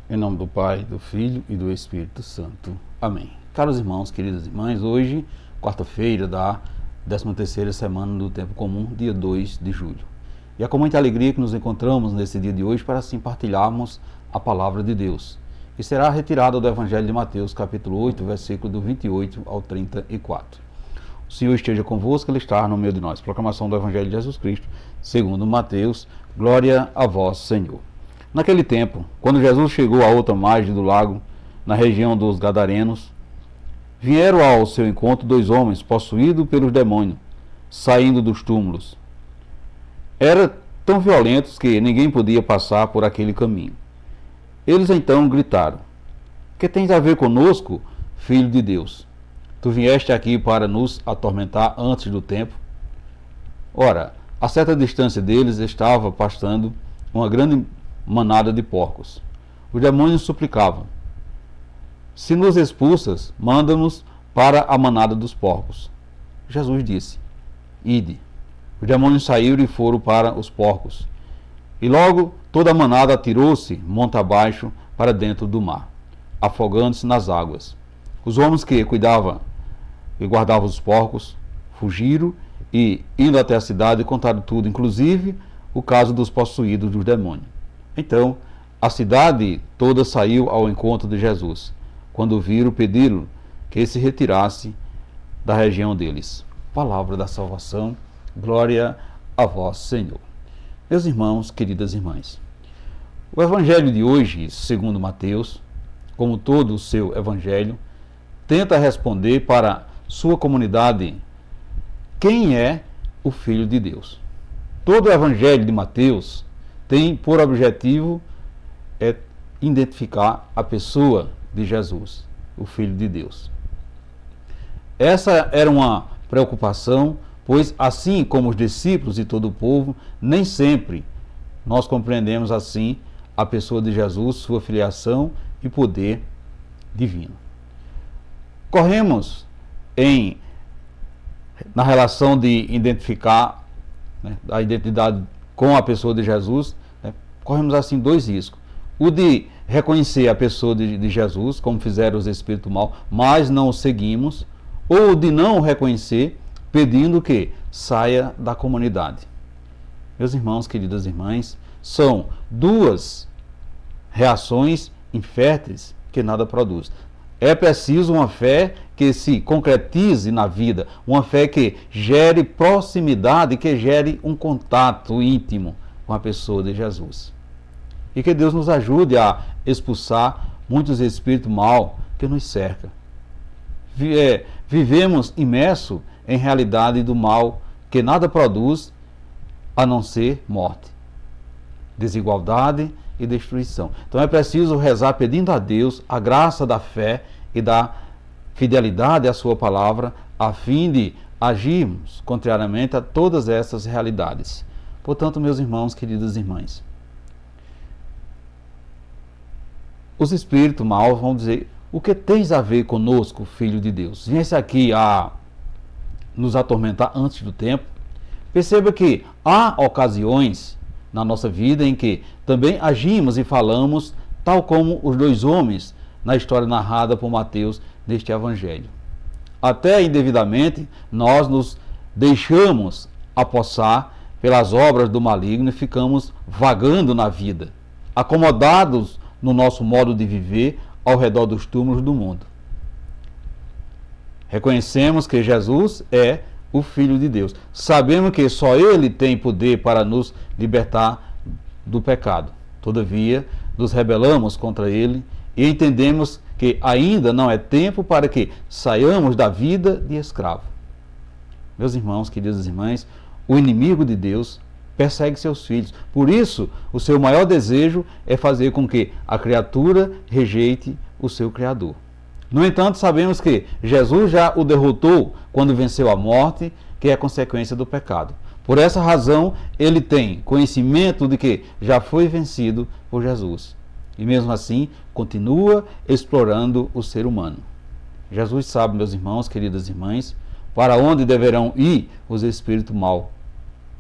Em nome do Pai, do Filho e do Espírito Santo. Amém. Caros irmãos, queridas irmãs, hoje, quarta-feira da 13ª semana do Tempo Comum, dia 2 de julho. E é com muita alegria que nos encontramos nesse dia de hoje para assim partilharmos a palavra de Deus, que será retirada do Evangelho de Mateus, capítulo 8, versículo do 28 ao 34. O Senhor esteja convosco, Ele está no meio de nós. Proclamação do Evangelho de Jesus Cristo, segundo Mateus. Glória a vós, Senhor. Naquele tempo, quando Jesus chegou à outra margem do lago, na região dos Gadarenos, vieram ao seu encontro dois homens possuídos pelos demônios, saindo dos túmulos. Eram tão violentos que ninguém podia passar por aquele caminho. Eles então gritaram: que tens a ver conosco, Filho de Deus? Tu vieste aqui para nos atormentar antes do tempo? Ora, a certa distância deles estava pastando uma grande manada de porcos. Os demônios suplicavam: se nos expulsas, manda-nos para a manada dos porcos. Jesus disse: ide. Os demônios saíram e foram para os porcos. E logo toda a manada atirou-se monte abaixo para dentro do mar, afogando-se nas águas. Os homens que cuidavam e guardavam os porcos fugiram e, indo até a cidade, contaram tudo, inclusive o caso dos possuídos dos demônios. Então, a cidade toda saiu ao encontro de Jesus. Quando viram, pediram que se retirasse da região deles. Palavra da salvação, glória a vós, Senhor. Meus irmãos, queridas irmãs, o evangelho de hoje, segundo Mateus, como todo o seu evangelho, tenta responder para sua comunidade quem é o Filho de Deus. Todo o evangelho de Mateus tem por objetivo identificar a pessoa de Jesus, o Filho de Deus. Essa era uma preocupação, pois assim como os discípulos e todo o povo, nem sempre nós compreendemos assim a pessoa de Jesus, sua filiação e poder divino. Corremos na relação de identificar a identidade com a pessoa de Jesus, corremos assim dois riscos. O de reconhecer a pessoa de Jesus, como fizeram os espíritos maus, mas não o seguimos, ou de não o reconhecer, pedindo que saia da comunidade. Meus irmãos, queridas irmãs, são duas reações inférteis que nada produz. É preciso uma fé que se concretize na vida, uma fé que gere proximidade, que gere um contato íntimo com a pessoa de Jesus. E que Deus nos ajude a expulsar muitos espíritos maus que nos cercam. Vivemos imersos em realidade do mal que nada produz a não ser morte, desigualdade e destruição. Então é preciso rezar pedindo a Deus a graça da fé e da fidelidade à sua palavra, a fim de agirmos contrariamente a todas essas realidades. Portanto, meus irmãos, queridas irmãs, os espíritos maus vão dizer: o que tens a ver conosco, Filho de Deus? Viesse aqui a nos atormentar antes do tempo. Perceba que há ocasiões na nossa vida em que também agimos e falamos tal como os dois homens na história narrada por Mateus neste evangelho. Até indevidamente nós nos deixamos apossar pelas obras do maligno e ficamos vagando na vida, acomodados no nosso modo de viver ao redor dos túmulos do mundo. Reconhecemos que Jesus é o Filho de Deus. Sabemos que só Ele tem poder para nos libertar do pecado. Todavia, nos rebelamos contra Ele e entendemos que ainda não é tempo para que saiamos da vida de escravo. Meus irmãos, queridas irmãs, o inimigo de Deus persegue seus filhos. Por isso, o seu maior desejo é fazer com que a criatura rejeite o seu Criador. No entanto, sabemos que Jesus já o derrotou quando venceu a morte, que é consequência do pecado. Por essa razão, ele tem conhecimento de que já foi vencido por Jesus. E mesmo assim, continua explorando o ser humano. Jesus sabe, meus irmãos, queridas irmãs, para onde deverão ir os espíritos maus,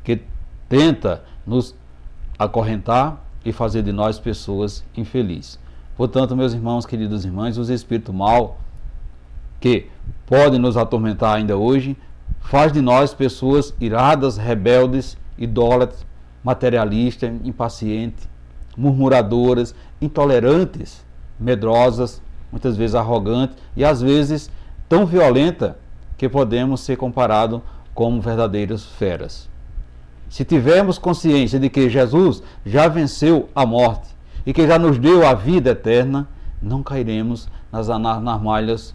que tenta nos acorrentar e fazer de nós pessoas infelizes. Portanto, meus irmãos, queridas irmãs, os espíritos mal que podem nos atormentar ainda hoje, faz de nós pessoas iradas, rebeldes, idólatras, materialistas, impacientes, murmuradoras, intolerantes, medrosas, muitas vezes arrogantes e às vezes tão violenta que podemos ser comparados como verdadeiras feras. Se tivermos consciência de que Jesus já venceu a morte e que já nos deu a vida eterna, não cairemos nas armadilhas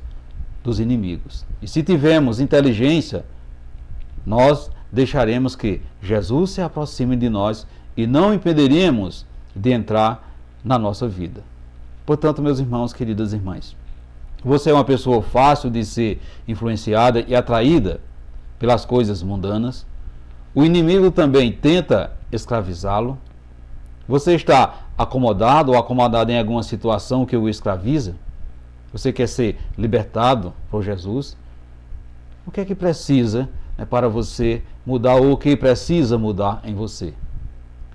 dos inimigos. E se tivermos inteligência, nós deixaremos que Jesus se aproxime de nós e não impediremos de entrar na nossa vida. Portanto, meus irmãos, queridas irmãs, você é uma pessoa fácil de ser influenciada e atraída pelas coisas mundanas. O inimigo também tenta escravizá-lo. Você está acomodado ou acomodado em alguma situação que o escraviza? Você quer ser libertado por Jesus? O que é que precisa para você mudar ou o que precisa mudar em você?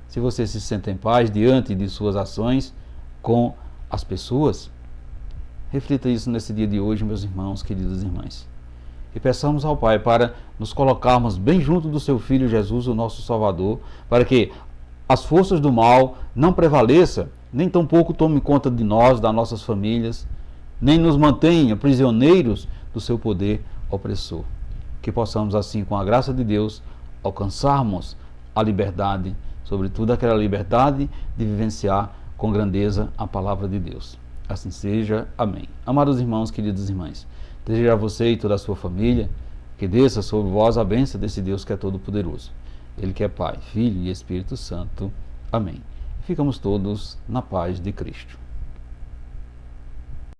Se você se sente em paz diante de suas ações com as pessoas, reflita isso nesse dia de hoje, meus irmãos, queridas irmãs. E peçamos ao Pai para nos colocarmos bem junto do seu Filho Jesus, o nosso Salvador, para que as forças do mal não prevaleçam, nem tampouco tomem conta de nós, das nossas famílias, nem nos mantenha prisioneiros do seu poder opressor. Que possamos assim, com a graça de Deus, alcançarmos a liberdade, sobretudo aquela liberdade de vivenciar com grandeza a palavra de Deus. Assim seja. Amém. Amados irmãos, queridas irmãs, desejo a você e toda a sua família que desça sobre vós a bênção desse Deus que é todo-poderoso. Ele que é Pai, Filho e Espírito Santo. Amém. Ficamos todos na paz de Cristo.